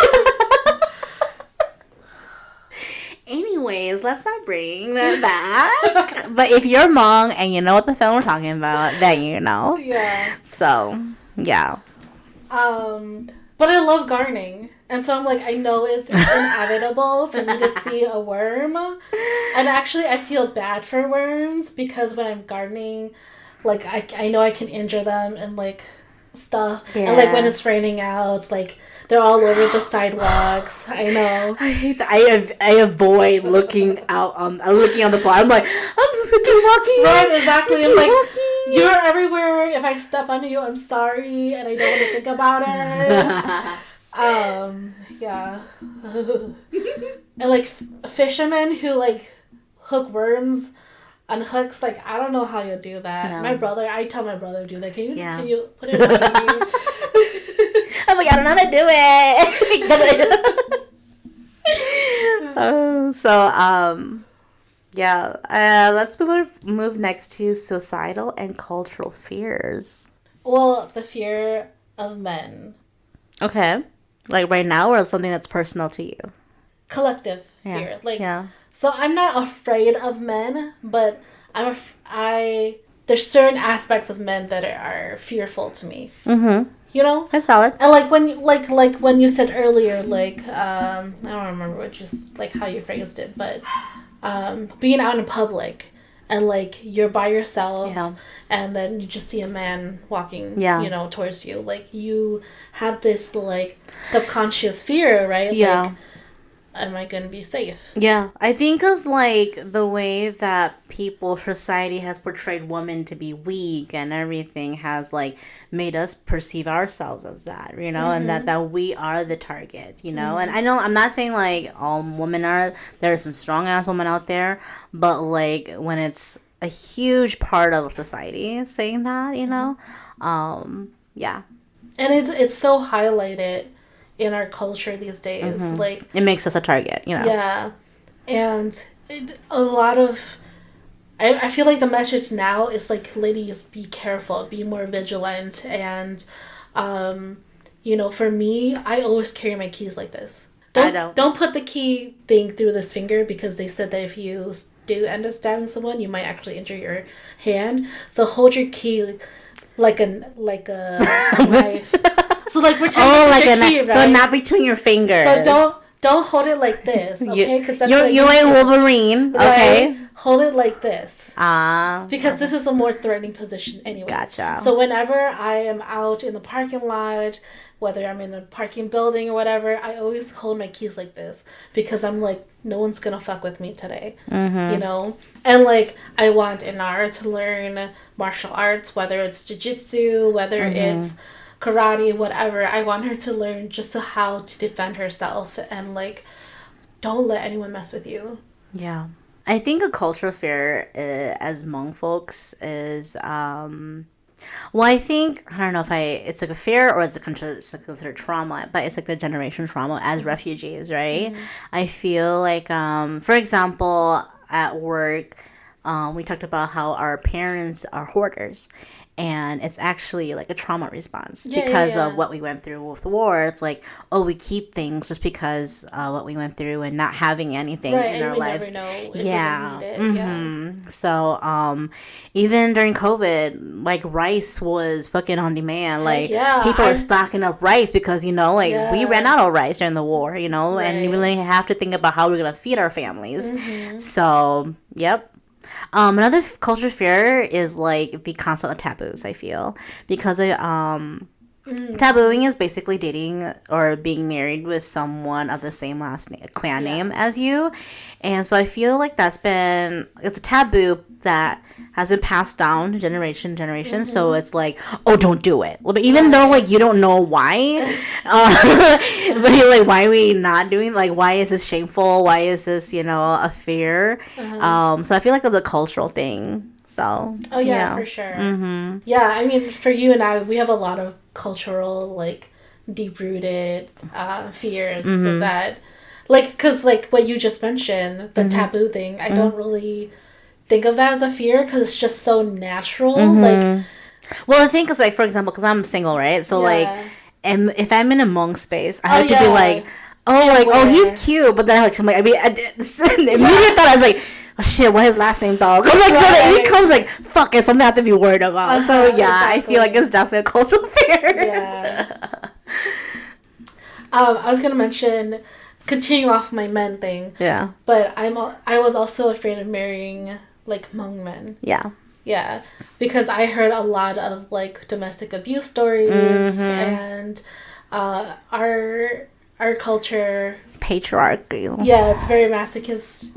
S1: Anyways, let's not bring that back. But if you're Hmong and you know what the film we're talking about, then you know.
S2: Yeah.
S1: So... yeah.
S2: But I love gardening. And so I'm like, I know it's inevitable for me to see a worm. And actually, I feel bad for worms because when I'm gardening, like, I know I can injure them and, like, stuff. Yeah. And, like, when it's raining out, like, they're all over the sidewalks. I know.
S1: I hate that. I avoid looking on the floor. I'm like, I'm just gonna keep walking.
S2: Right, exactly. I'm like, you're everywhere. If I step on you, I'm sorry, and I don't want to think about it. Yeah. And like fishermen who like hook worms on hooks, like I don't know how you do that. No. I tell my brother to do that. Can you put it on me?
S1: I'm like, I don't know how to do it. Yeah. Let's move next to societal and cultural fears.
S2: Well, the fear of men.
S1: Okay. Like right now, or something that's personal to you?
S2: Collective fear. So I'm not afraid of men, but there's certain aspects of men that are fearful to me. Mm-hmm. You know?
S1: That's valid.
S2: And when you said earlier, like, I don't remember how you phrased it, but being out in public and like you're by yourself,
S1: Yeah.
S2: and then you just see a man walking,
S1: Yeah.
S2: you know, towards you. Like you have this like subconscious fear, right?
S1: Yeah.
S2: Like, am I gonna be safe?
S1: Yeah, I think it's like the way that people, society has portrayed women to be weak and everything has like made us perceive ourselves as that, you know, and that we are the target, you know. And I know I'm not saying like all women are. There are some strong ass women out there, but like when it's a huge part of society saying that, you know, yeah,
S2: And it's so highlighted in our culture these days. Like,
S1: it makes us a target, you know.
S2: yeah, and a lot of I feel like the message now is like, ladies, be careful, be more vigilant, and you know, for me, I always carry my keys like this. Don't put the key thing through this finger, because they said that if you do end up stabbing someone, you might actually injure your hand. So hold your key like a knife. So like pretend
S1: like
S2: your
S1: a
S2: key, right?
S1: So not between your fingers.
S2: So don't hold it like this, okay? Because that's
S1: you're a Wolverine, okay?
S2: Right? Hold it like this.
S1: Ah.
S2: Because this is a more threatening position anyway.
S1: Gotcha.
S2: So whenever I am out in the parking lot, whether I'm in a parking building or whatever, I always hold my keys like this, because I'm like, no one's gonna fuck with me today, you know? And like, I want Inara to learn martial arts, whether it's jiu-jitsu, whether it's karate, whatever. I want her to learn just how to defend herself, and like, don't let anyone mess with you.
S1: Yeah. I think a cultural fear as Hmong folks is, well, I think, I don't know if it's like a fear or it's considered trauma, but it's like the generation trauma as refugees, right? I feel like, for example, at work, we talked about how our parents are hoarders. And it's actually like a trauma response because of what we went through with the war. It's like, oh, we keep things just because what we went through and not having anything in our lives.
S2: Never know if
S1: yeah.
S2: we need it.
S1: So even during COVID, like rice was fucking on demand. Like people were stocking up rice because, you know, like we ran out of rice during the war, you know, and we really have to think about how we're going to feed our families. So, yep. Another culture fear is like the concept of taboos, I feel, because tabooing is basically dating or being married with someone of the same last name, clan name as you. And so I feel like it's a taboo that has been passed down generation to generation. So it's like, oh, don't do it. But even though like you don't know why, but you're like, why are we not doing, like, why is this shameful? Why is this, you know, a fear? So I feel like it's a cultural thing. So
S2: for sure. Yeah, I mean, for you and I, we have a lot of cultural, like, deep-rooted fears with that. Like, because, like, what you just mentioned, the taboo thing, I don't really think of that as a fear, because it's just so natural. Like,
S1: well, the thing is, like, for example, because I'm single, right? So, like, and if I'm in a Hmong space, I have to be like, oh, he's cute. But then, like, I mean, the immediate thought I was like, oh shit, what his last name dog? Because like it becomes like, fuck, it's something I have to be worried about. So yeah, exactly. I feel like it's definitely a cultural fear.
S2: Yeah. I was gonna mention, continue off my men thing. Yeah. But I was also afraid of marrying like Hmong men. Yeah. Yeah, because I heard a lot of like domestic abuse stories, and our culture,
S1: patriarchy.
S2: Yeah, it's very masochist.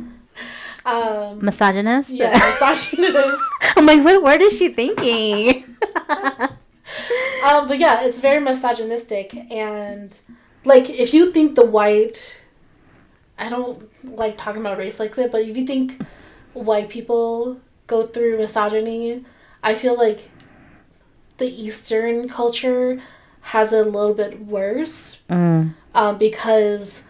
S1: Misogynist?
S2: Yeah, misogynist.
S1: I'm like, what word is she thinking?
S2: But yeah, it's very misogynistic, and like, if you think the white, I don't like talking about race like that, but if you think white people go through misogyny, I feel like the Eastern culture has it a little bit worse, because,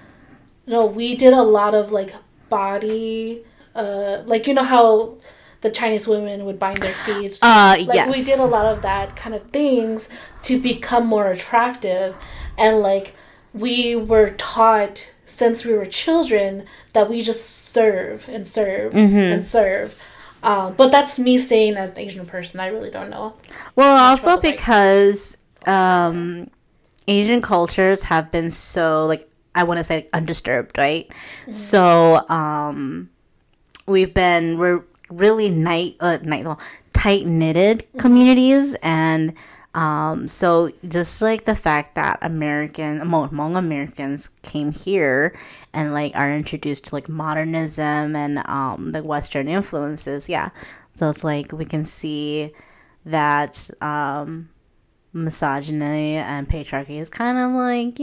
S2: you know, we did a lot of like body, like, you know how the Chinese women would bind their feet. Like, yes. We did a lot of that kind of things to become more attractive, and like, we were taught since we were children that we just serve and serve and serve. But that's me saying as an Asian person. I really don't know.
S1: Well, also because Asian cultures have been so, like, I want to say, undisturbed, right? So we're really tight knitted communities, and so just like the fact that Hmong Americans came here and like are introduced to like modernism and the Western influences, yeah. So it's like we can see that misogyny and patriarchy is kind of like,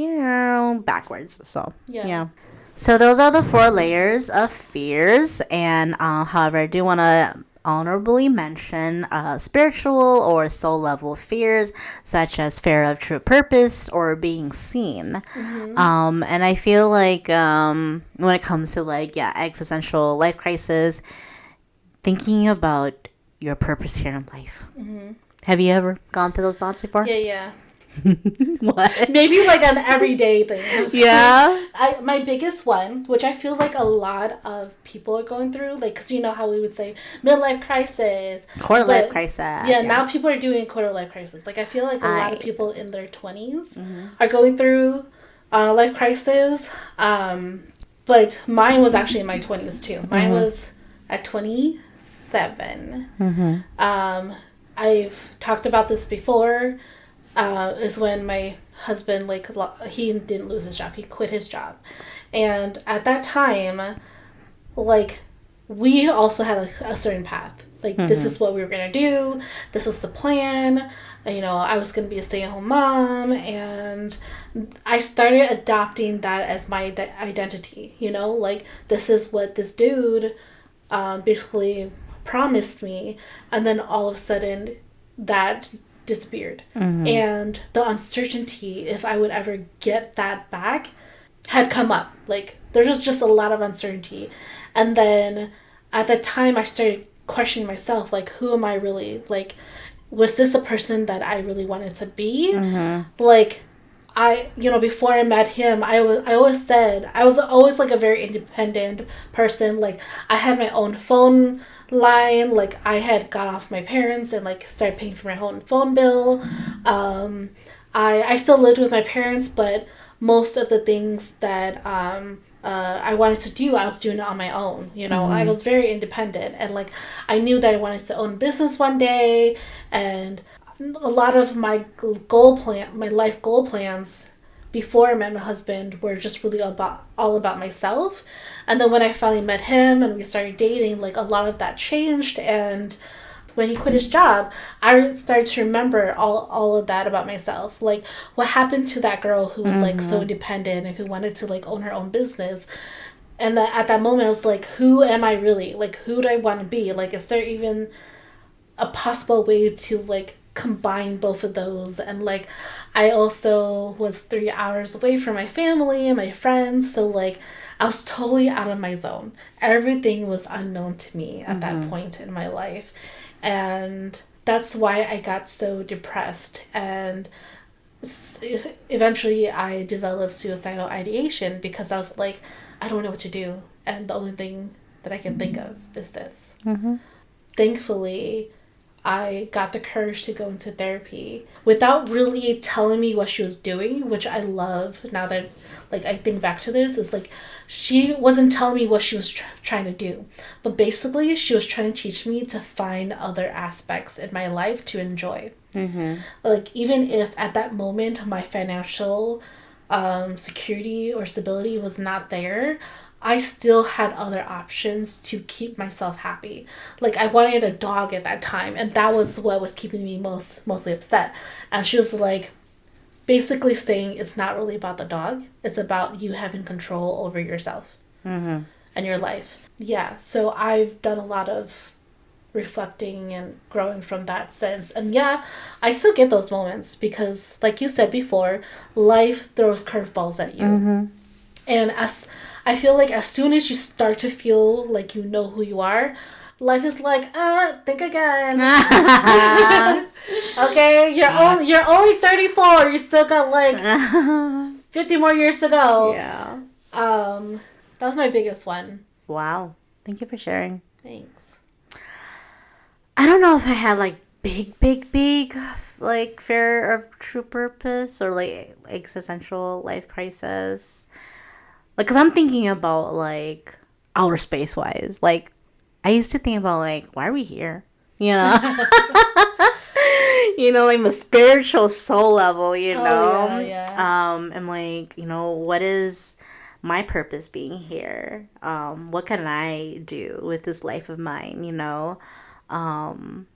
S1: backwards. So yeah. So those are the 4 layers of fears, and however, I do want to honorably mention spiritual or soul level fears, such as fear of true purpose or being seen. And I feel like when it comes to like existential life crisis, thinking about your purpose here in life. Have you ever gone through those thoughts before?
S2: Yeah.
S1: What?
S2: Maybe like an everyday thing.
S1: Yeah.
S2: My biggest one, which I feel like a lot of people are going through, like, because you know how we would say midlife crisis,
S1: quarter life crisis.
S2: Yeah, now people are doing quarter life crisis. Like, I feel like a lot of people in their 20s are going through life crisis. But mine was actually in my 20s too. Mine was at 27. I've talked about this before. Is when my husband, like, he didn't lose his job. He quit his job. And at that time, like, we also had a certain path. Like, this is what we were going to do. This was the plan. You know, I was going to be a stay-at-home mom. And I started adopting that as my identity. You know, like, this is what this dude basically promised me. And then all of a sudden, that disappeared. And the uncertainty if I would ever get that back had come up. Like, there was just a lot of uncertainty. And then at the time I started questioning myself, like, who am I really? Like, was this the person that I really wanted to be? Like, before I met him, I always said I was always like a very independent person. Like, I had my own phone line. Like, I had got off my parents and like started paying for my own phone bill. I still lived with my parents, but most of the things that I wanted to do, I was doing it on my own. You know, I was very independent, and like I knew that I wanted to own a business one day, and a lot of my life goal plans before I met my husband were just really all about myself. And then when I finally met him and we started dating, like, a lot of that changed. And when he quit his job, I started to remember all of that about myself. Like, what happened to that girl who was like so independent and who wanted to like own her own business. And that at that moment I was like, who am I really? Like, who do I want to be? Like, is there even a possible way to like combine both of those? And like, I also was 3 hours away from my family and my friends, so like I was totally out of my zone. Everything was unknown to me at that point in my life, and that's why I got so depressed. And eventually I developed suicidal ideation because I was like, I don't know what to do, and the only thing that I can think of is this. Thankfully, I got the courage to go into therapy without really telling me what she was doing, which I love now that like I think back to this. Is like, she wasn't telling me what she was trying to do, but basically she was trying to teach me to find other aspects in my life to enjoy. Like, even if at that moment my financial security or stability was not there, I still had other options to keep myself happy. Like, I wanted a dog at that time, and that was what was keeping me mostly upset. And she was like, basically saying it's not really about the dog, it's about you having control over yourself and your life. Yeah, so I've done a lot of reflecting and growing from that sense. And yeah, I still get those moments because, like you said before, life throws curveballs at you. And I feel like as soon as you start to feel like you know who you are, life is like, think again. Okay, you're only 34. You still got like 50 more years to go.
S1: Yeah.
S2: That was my biggest one.
S1: Wow. Thank you for sharing.
S2: Thanks.
S1: I don't know if I had like big like fear of true purpose or like existential life crisis. Like, cause I'm thinking about like outer space wise. Like, I used to think about like, why are we here? You know, like the spiritual soul level.
S2: Oh, yeah.
S1: And like, what is my purpose being here? What can I do with this life of mine? Um,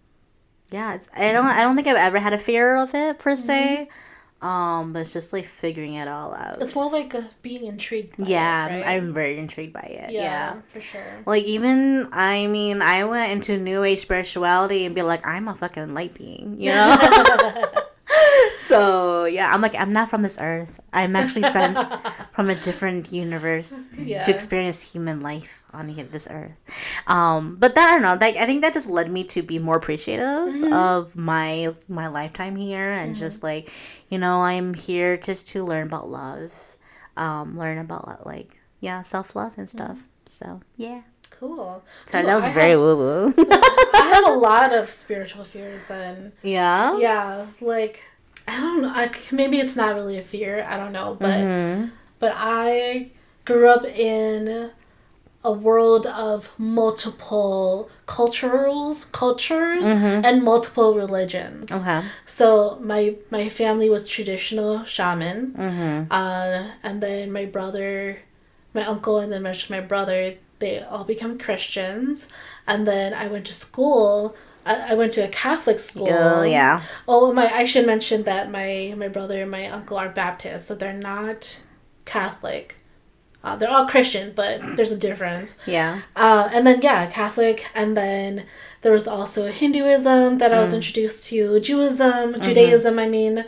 S1: yeah, I don't think I've ever had a fear of it per se. But it's just like figuring it all out.
S2: It's more like being intrigued by
S1: Yeah,
S2: it, right?
S1: I'm very intrigued by it. Yeah.
S2: For sure.
S1: Like even I mean, I went into new age spirituality and be like, I'm a fucking light being, So yeah, I'm like, I'm not from this earth. I'm actually sent from a different universe to experience human life on this earth. But that, I don't know. Like, I think that just led me to be more appreciative of my lifetime here, and just like, I'm here just to learn about love, learn about like self love and stuff. So yeah.
S2: Cool.
S1: Sorry, that was very woo woo.
S2: I have a lot of spiritual fears then.
S1: Yeah.
S2: Yeah, like I don't know. Maybe it's not really a fear. I don't know, but I grew up in a world of multiple cultures, and multiple religions.
S1: Okay.
S2: So my family was traditional shaman, and then my brother, my uncle, and then my brother, they all become Christians, and then I went to school. I went to a Catholic school.
S1: Oh, yeah.
S2: Oh, I should mention that my brother and my uncle are Baptist, so they're not Catholic. They're all Christian, but there's a difference.
S1: Yeah.
S2: And then, Catholic, and then there was also Hinduism that I was introduced to, Judaism, I mean.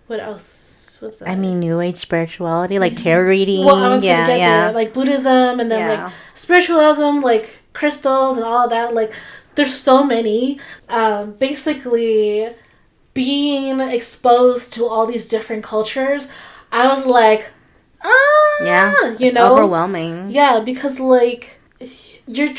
S2: What else was that?
S1: I mean, New Age spirituality, like tarot reading.
S2: Well, I was going to get there. Like Buddhism, and then like spiritualism, like crystals and all that, like... There's so many. Basically, being exposed to all these different cultures, I was like, it's
S1: overwhelming.
S2: Yeah, because like you're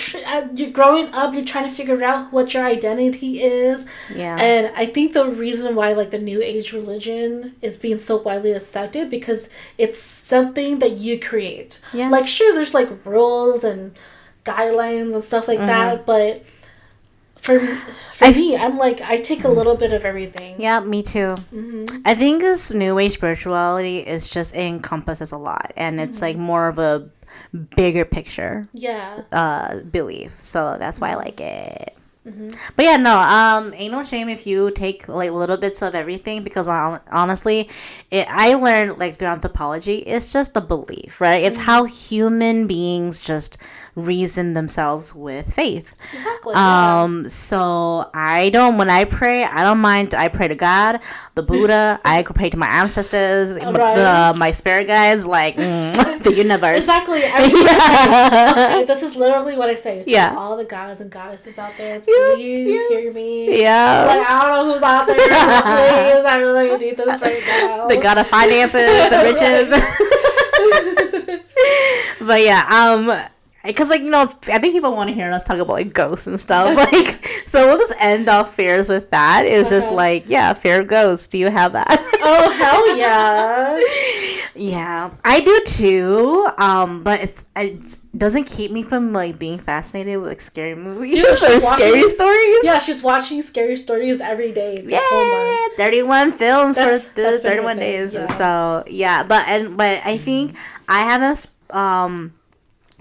S2: growing up, you're trying to figure out what your identity is.
S1: Yeah.
S2: And I think the reason why like the New Age religion is being so widely accepted, because it's something that you create.
S1: Yeah.
S2: Like sure, there's like rules and guidelines and stuff like that, but for me, I'm like, I take a little bit of everything.
S1: Yeah, me too. I think this New Age spirituality is just, it encompasses a lot, and it's like more of a bigger picture belief. So that's why I like it. But yeah, no, ain't no shame if you take like little bits of everything, because honestly, I learned like through anthropology, it's just a belief, right? It's how human beings just reason themselves with faith.
S2: Exactly.
S1: So when I pray, I don't mind. I pray to God, the Buddha. I pray to my ancestors, my spirit guides, like the universe.
S2: Exactly. Okay, this is literally what I say.
S1: Yeah.
S2: All the gods and goddesses out there, please hear me.
S1: Yeah.
S2: Like, I don't know who's out there. Please, I really need this right now.
S1: The god of finances, the riches. But yeah, because like, I think people want to hear us talk about like ghosts and stuff. Like, so we'll just end off fears with that. It's just like, fear of ghosts. Do you have that?
S2: Oh, hell yeah.
S1: Yeah, I do too. But it doesn't keep me from like being fascinated with like scary movies or scary stories.
S2: Yeah, she's watching scary stories every day.
S1: Yeah, 31 films for the 31 days. Yeah. So yeah, but I think I haven't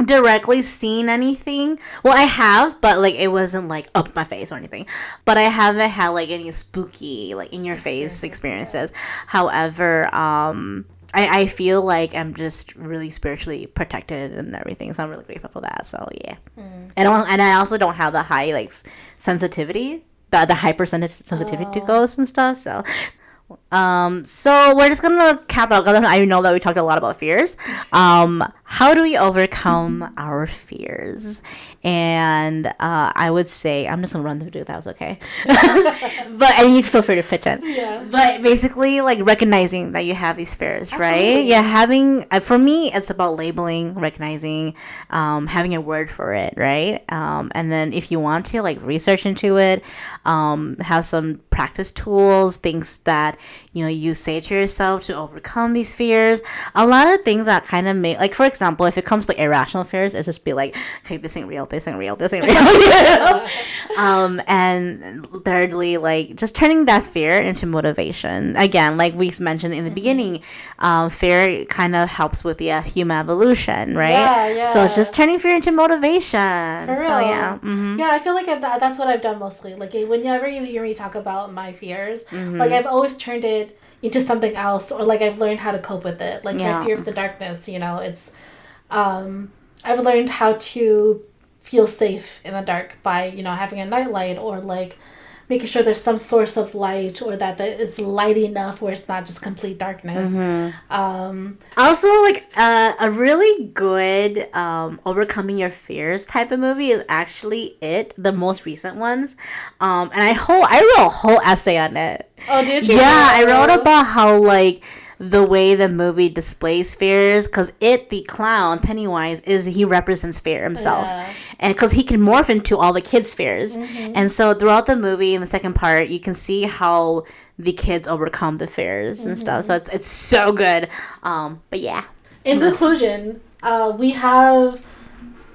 S1: directly seen anything. Well, I have, but like it wasn't like up my face or anything. But I haven't had like any spooky like in your face experiences. However, I feel like I'm just really spiritually protected and everything, so I'm really grateful for that. So yeah, and I also don't have the high like sensitivity, the hypersensitivity to ghosts and stuff. So we're just gonna cap out, because I know that we talked a lot about fears. How do we overcome our fears? And I would say, I'm just gonna run through that, okay? And you can feel free to pitch in.
S2: Yeah.
S1: But basically, like recognizing that you have these fears,
S2: Absolutely.
S1: right? Yeah, having for me, it's about labeling, recognizing, having a word for it, right? And then if you want to, like research into it, have some practice tools, things that you say to yourself to overcome these fears. A lot of things that kind of make, like, for example, if it comes to irrational fears, it's just be like, okay, this ain't real, this ain't real, this ain't real. And thirdly, like, just turning that fear into motivation. Again, like we mentioned in the beginning, fear kind of helps with the human evolution, right?
S2: Yeah.
S1: So just turning fear into motivation.
S2: For real.
S1: So yeah.
S2: Yeah, I feel like that's what I've done mostly. Like whenever you hear me talk about my fears, like I've always turned it into something else, or like I've learned how to cope with it. Like my fear of the darkness, it's I've learned how to feel safe in the dark by having a nightlight, or like making sure there's some source of light, or that is light enough where it's not just complete darkness.
S1: Also, like a really good overcoming your fears type of movie is actually the most recent ones. And I wrote a whole essay on it.
S2: Oh, did you?
S1: Yeah, I wrote about how, like, the way the movie displays fears, because the clown Pennywise, he represents fear himself, and because he can morph into all the kids' fears, and so throughout the movie, in the second part, you can see how the kids overcome the fears and stuff. So it's so good. But yeah.
S2: In conclusion, we have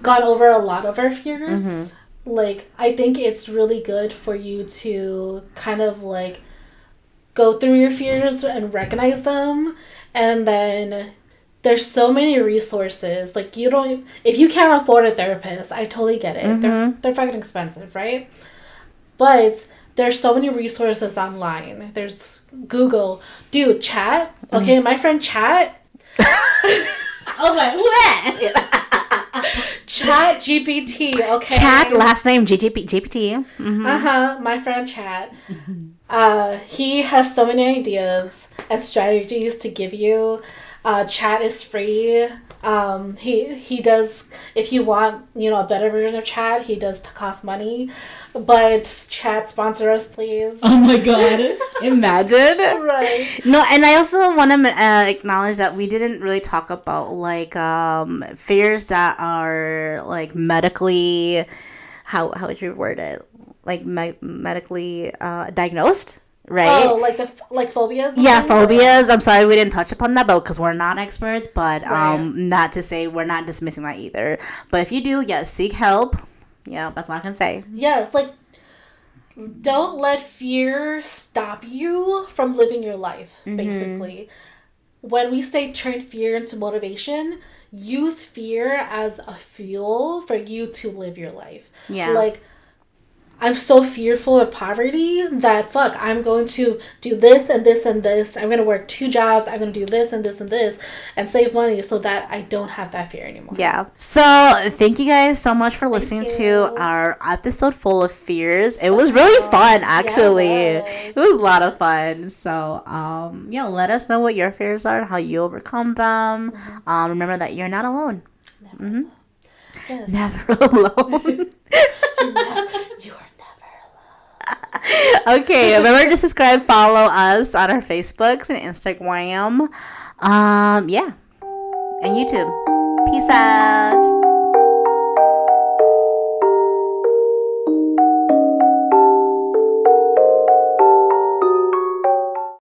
S2: gone over a lot of our fears. Like, I think it's really good for you to kind of like go through your fears and recognize them, and then there's so many resources. Like, if you can't afford a therapist, I totally get it. They're fucking expensive, right? But there's so many resources online. There's Google, dude, chat. Okay, my friend Chat.
S1: Oh my, what?
S2: Chat GPT. Okay.
S1: Chat, last name GPT.
S2: My friend Chat. He has so many ideas and strategies to give you. Chat is free. He does, if you want, a better version of Chat, he does cost money. But Chat, sponsor us, please.
S1: Oh my god. Imagine.
S2: Right.
S1: No, and I also want to acknowledge that we didn't really talk about, like, fears that are, like, medically, how would you word it? Like, medically diagnosed, right?
S2: Oh, like phobias?
S1: Yeah, phobias. I'm sorry we didn't touch upon that, but because we're not experts, but
S2: Right.
S1: Not to say we're not dismissing that either. But if you do, yes, seek help. Yeah, that's all I can say.
S2: Yes, like, don't let fear stop you from living your life, basically. When we say turn fear into motivation, use fear as a fuel for you to live your life.
S1: Yeah.
S2: Like, I'm so fearful of poverty that, I'm going to do this and this and this. I'm going to work 2 jobs. I'm going to do this and this and this and save money so that I don't have that fear anymore.
S1: Yeah. So thank you guys so much for listening to our episode full of fears. It was really fun, actually.
S2: Yeah,
S1: it was a lot of fun. So, let us know what your fears are, how you overcome them. Remember that you're not alone.
S2: Never alone. Yes.
S1: Never alone.
S2: You are
S1: Okay, remember to subscribe, follow us on our Facebooks and Instagram. And YouTube. Peace out.